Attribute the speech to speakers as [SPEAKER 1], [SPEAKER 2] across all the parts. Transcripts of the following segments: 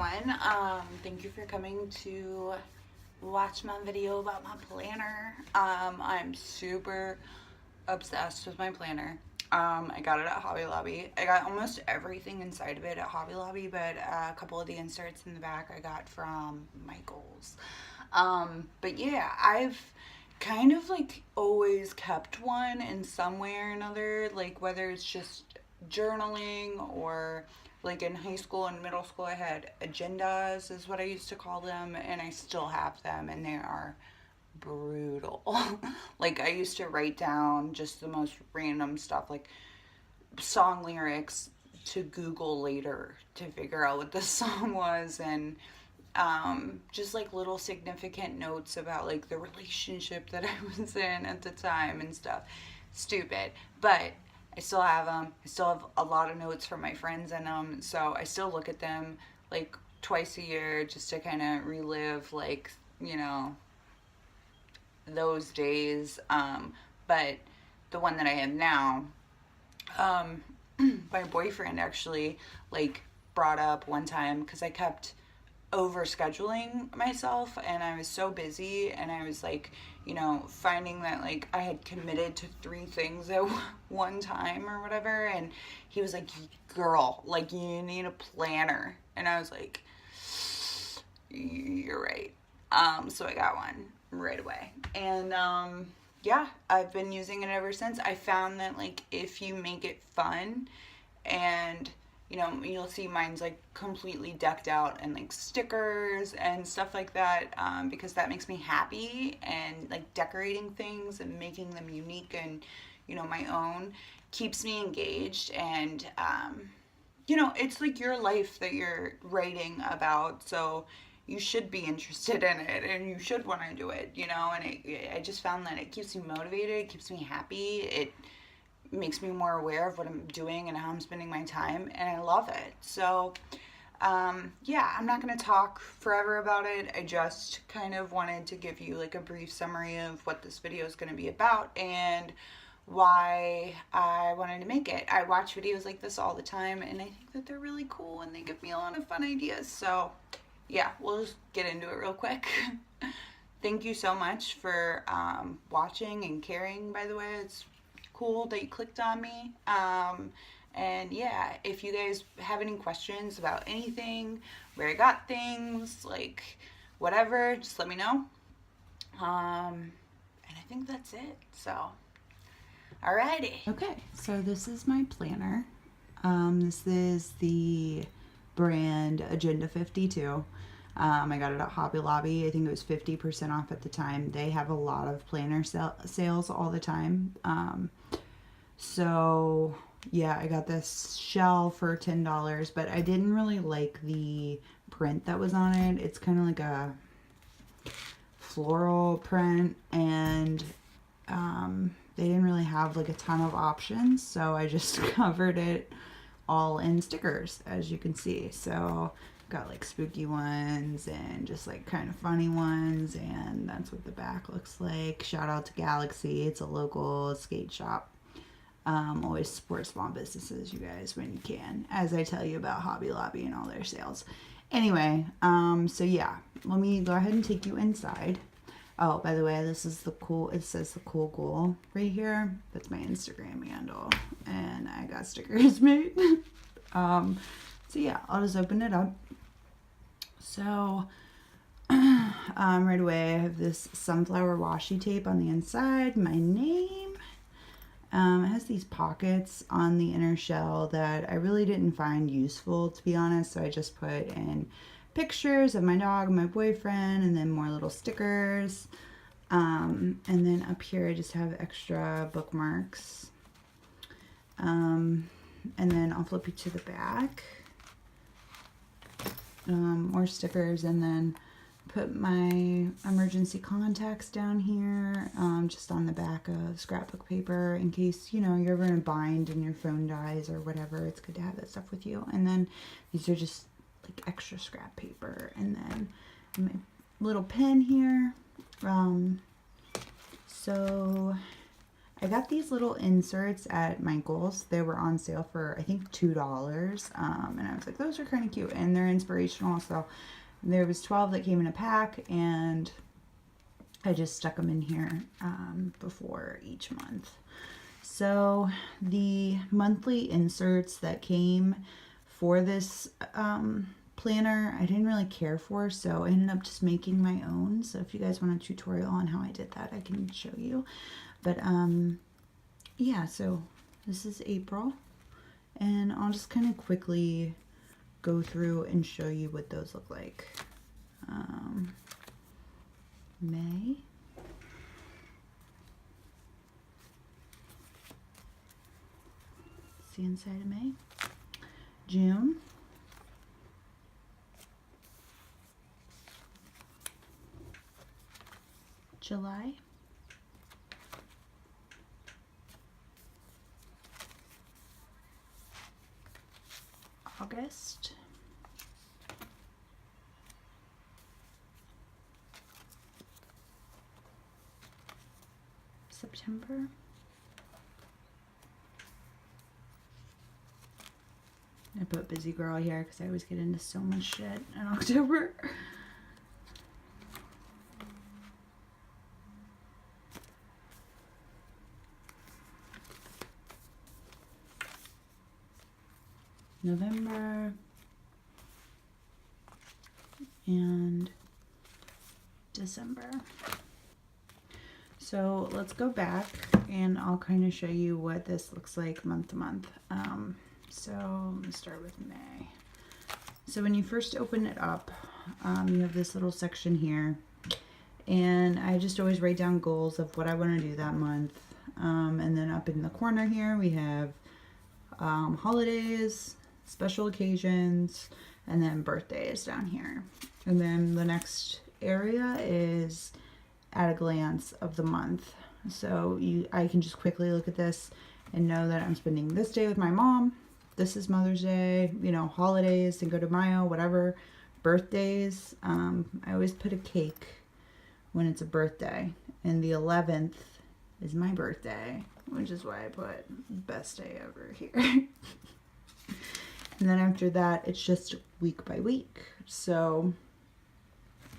[SPEAKER 1] everyone. Thank you for coming to watch my video about my planner. I'm super obsessed with my planner. I got it at Hobby Lobby. I got almost everything inside of it at Hobby Lobby, but a couple of the inserts in the back I got from Michael's. But yeah, I've kind of like always kept one in some way or another, like whether it's just journaling or like in high school and middle school I had agendas is what I used to call them, and I still have them, and they are brutal. Like I used to write down just the most random stuff, like song lyrics to Google later to figure out what the song was, and just like little significant notes about like the relationship that I was in at the time and stuff. Stupid, but I still have them. I still have a lot of notes from my friends in them, so I still look at them like twice a year just to kind of relive, like, those days. But the one that I have now, um, my boyfriend actually like brought up one time because I kept over scheduling myself and I was so busy, and I was like, finding that like I had committed to 3 things at one time or whatever, and he was like, girl, like you need a planner, and I was like, you're right. So I got one right away, and yeah, I've been using it ever since. I found that like if you make it fun, and you'll see mine's like completely decked out and like stickers and stuff like that, because that makes me happy, and like decorating things and making them unique and my own keeps me engaged, and it's like your life that you're writing about, so you should be interested in it and you should want to do it, and I just found that it keeps me motivated, it keeps me happy, it makes me more aware of what I'm doing and how I'm spending my time, and I love it. So yeah, I'm not going to talk forever about it. I just kind of wanted to give you like a brief summary of what this video is going to be about and why I wanted to make it. I watch videos like this all the time, and I think that they're really cool and they give me a lot of fun ideas. So yeah, we'll just get into it real quick. Thank you so much for watching and caring, by the way. It's cool that you clicked on me. And yeah, if you guys have any questions about anything, where I got things, like whatever, just let me know. And I think that's it. So, alrighty.
[SPEAKER 2] Okay, so this is my planner. This is the brand Agenda 52. I got it at Hobby Lobby. I think it was 50% off at the time. They have a lot of planner sales all the time. So yeah, I got this shell for $10, but I didn't really like the print that was on it. It's kind of like a floral print, and they didn't really have like a ton of options, so I just covered it all in stickers, as you can see. So got like spooky ones and just like kind of funny ones, and that's what the back looks like. Shout out to Galaxy, it's a local skate shop. Always support small businesses, you guys, when you can, as I tell you about Hobby Lobby and all their sales. Anyway, so yeah, let me go ahead and take you inside. Oh, by the way, this is the cool, it says the cool goal right here. That's my Instagram handle, and I got stickers made. So yeah, I'll just open it up. So right away I have this sunflower washi tape on the inside, my name. It has these pockets on the inner shell that I really didn't find useful, to be honest, so I just put in pictures of my dog and my boyfriend, and then more little stickers. And then up here I just have extra bookmarks. And then I'll flip you to the back. More stickers, and then put my emergency contacts down here, just on the back of scrapbook paper in case, you're ever in a bind and your phone dies or whatever. It's good to have that stuff with you. And then these are just like extra scrap paper, and then my little pen here. So I got these little inserts at Michael's. They were on sale for, I think, $2. And I was like, those are kind of cute. And they're inspirational. So there was 12 that came in a pack. And I just stuck them in here before each month. So the monthly inserts that came for this planner, I didn't really care for, so I ended up just making my own. So if you guys want a tutorial on how I did that, I can show you. But yeah, so this is April, and I'll just kind of quickly go through and show you what those look like. May. See inside of May. June. July. August. September. I put busy girl here because I always get into so much shit in October. November and December. So let's go back and I'll kind of show you what this looks like month to month. So I'm going to start with May. So when you first open it up, you have this little section here, and I just always write down goals of what I want to do that month. And then up in the corner here we have holidays, special occasions, and then birthdays down here. And then the next area is at a glance of the month. So I can just quickly look at this and know that I'm spending this day with my mom. This is Mother's Day, you know, holidays, Cinco de Mayo, whatever. Birthdays, I always put a cake when it's a birthday. And the 11th is my birthday, which is why I put best day ever here. And then after that, it's just week by week. So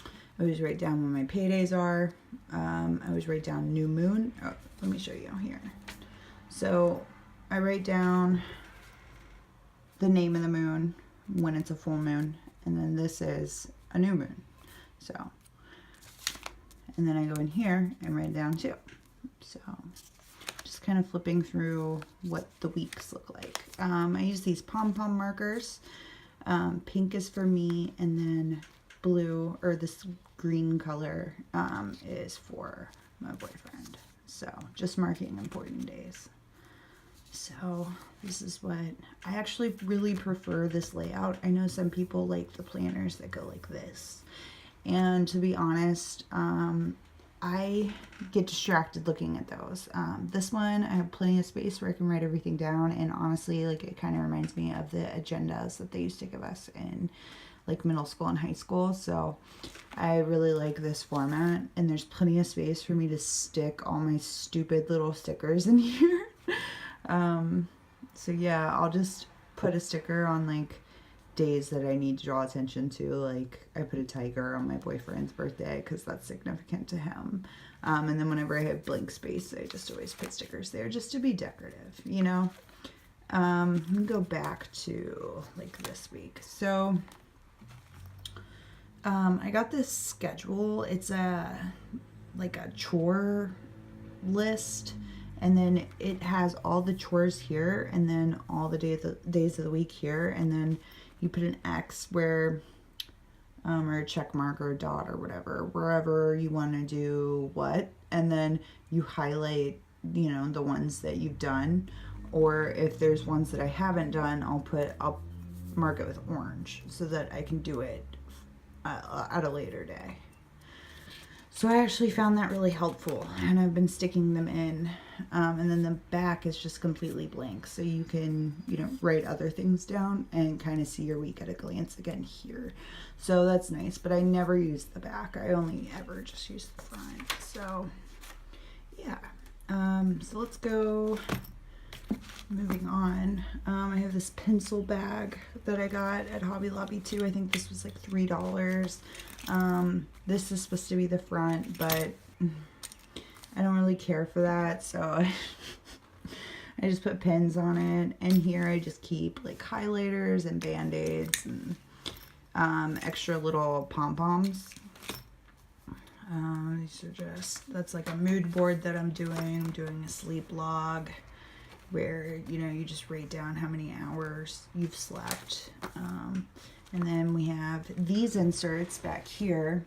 [SPEAKER 2] I always write down when my paydays are. I always write down new moon. Oh, let me show you here. So I write down the name of the moon when it's a full moon, and then this is a new moon. So, and then I go in here and write it down too. So just kind of flipping through what the weeks look like. I use these pom-pom markers. Pink is for me, and then blue, or this green color, is for my boyfriend. So just marking important days. So this is what I actually really prefer, this layout. I know some people like the planners that go like this, and to be honest, I get distracted looking at those. This one, I have plenty of space where I can write everything down, and honestly, like, it kind of reminds me of the agendas that they used to give us in like middle school and high school. So I really like this format, and there's plenty of space for me to stick all my stupid little stickers in here. So yeah, I'll just put a sticker on like days that I need to draw attention to. Like I put a tiger on my boyfriend's birthday because that's significant to him. And then whenever I have blank space, I just always put stickers there just to be decorative, you know. Let me go back to like this week. So I got this schedule. It's like a chore list, and then it has all the chores here, and then all the days of the week here, and then you put an X where, or a check mark or a dot or whatever, wherever you want to do what, and then you highlight, you know, the ones that you've done, or if there's ones that I haven't done, I'll mark it with orange so that I can do it at a later day. So I actually found that really helpful, and I've been sticking them in. And then the back is just completely blank, so you can, you know, write other things down and kind of see your week at a glance again here. So that's nice, but I never use the back. I only ever just use the front. So yeah. So let's go, moving on. I have this pencil bag that I got at Hobby Lobby too. I think this was like $3. This is supposed to be the front, but I don't really care for that, so I just put pins on it. And here I just keep like highlighters and band-aids and extra little pom-poms. These are just, that's like a mood board that I'm doing a sleep log where, you know, you just write down how many hours you've slept. And then we have these inserts back here.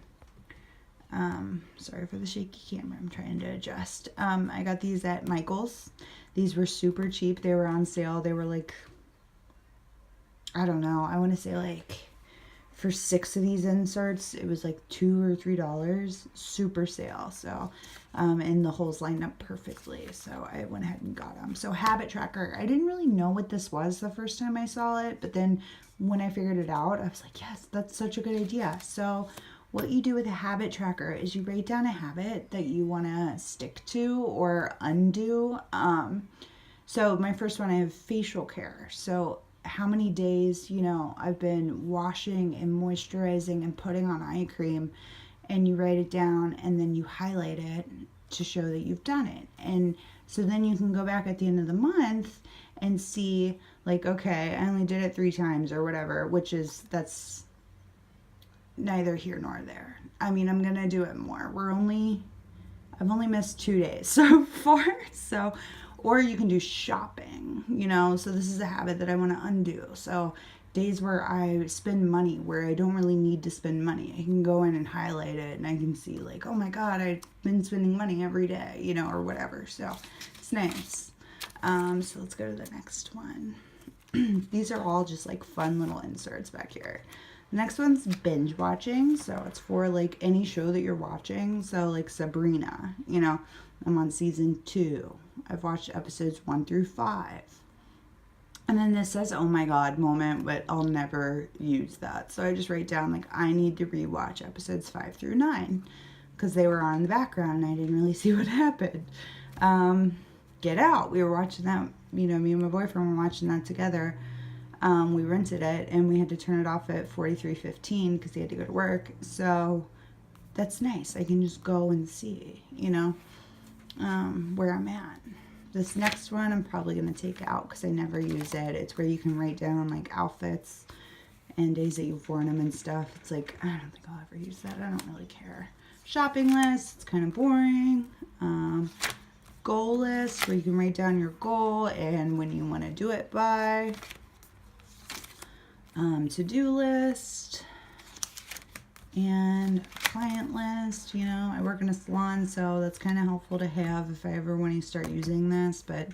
[SPEAKER 2] Sorry for the shaky camera, I'm trying to adjust. I got these at Michael's. These were super cheap. They were on sale. They were like, I don't know, I want to say like, for 6 of these inserts, it was like $2 or $3, super sale. So, and the holes lined up perfectly. So I went ahead and got them. So habit tracker, I didn't really know what this was the first time I saw it, but then when I figured it out, I was like, yes, that's such a good idea. So what you do with a habit tracker is you write down a habit that you want to stick to or undo. So my first one, I have facial care. So how many days, you know, I've been washing and moisturizing and putting on eye cream, and you write it down and then you highlight it to show that you've done it. And so then you can go back at the end of the month and see like, okay, I only did it 3 times or whatever, that's neither here nor there. I mean, I'm going to do it more. I've only missed 2 days so far. So, or you can do shopping, you know, so this is a habit that I want to undo. So days where I spend money where I don't really need to spend money, I can go in and highlight it and I can see like, oh my God, I've been spending money every day, you know, or whatever. So it's nice. So let's go to the next one. These are all just like fun little inserts back here. The next one's binge watching. So it's for like any show that you're watching. So like Sabrina, you know, I'm on season 2. I've watched episodes 1 through 5. And then this says, oh my God moment, but I'll never use that. So I just write down like, I need to rewatch episodes 5 through 9 because they were on in the background and I didn't really see what happened. Get Out. We were watching that, you know, me and my boyfriend were watching that together. We rented it and we had to turn it off at 43:15 because he had to go to work. So that's nice. I can just go and see, you know, where I'm at. This next one I'm probably going to take out because I never use it. It's where you can write down like outfits and days that you've worn them and stuff. It's like, I don't think I'll ever use that. I don't really care. Shopping list, it's kind of boring. Goal list, where you can write down your goal and when you want to do it by. To-do list. And client list, you know, I work in a salon, so that's kind of helpful to have if I ever want to start using this. But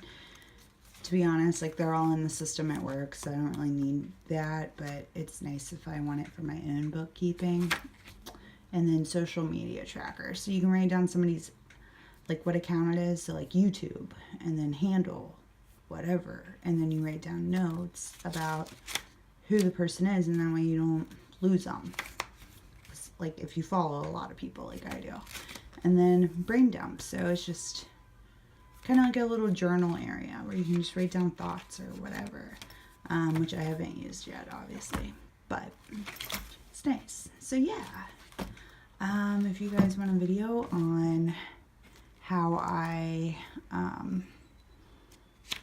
[SPEAKER 2] to be honest, like they're all in the system at work, so I don't really need that. But it's nice if I want it for my own bookkeeping. And then social media tracker, so you can write down somebody's, like what account it is, so like YouTube, and then handle, whatever. And then you write down notes about who the person is, and that way you don't lose them. Like if you follow a lot of people like I do. And then brain dump. So it's just kind of like a little journal area where you can just write down thoughts or whatever, which I haven't used yet, obviously. But it's nice. So yeah, if you guys want a video on how I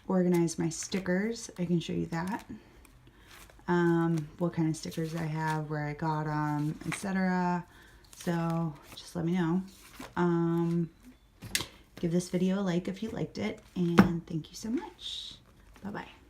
[SPEAKER 2] organize my stickers, I can show you that. What kind of stickers I have, where I got them, etc. So just let me know. Give this video a like if you liked it, and thank you so much. Bye bye.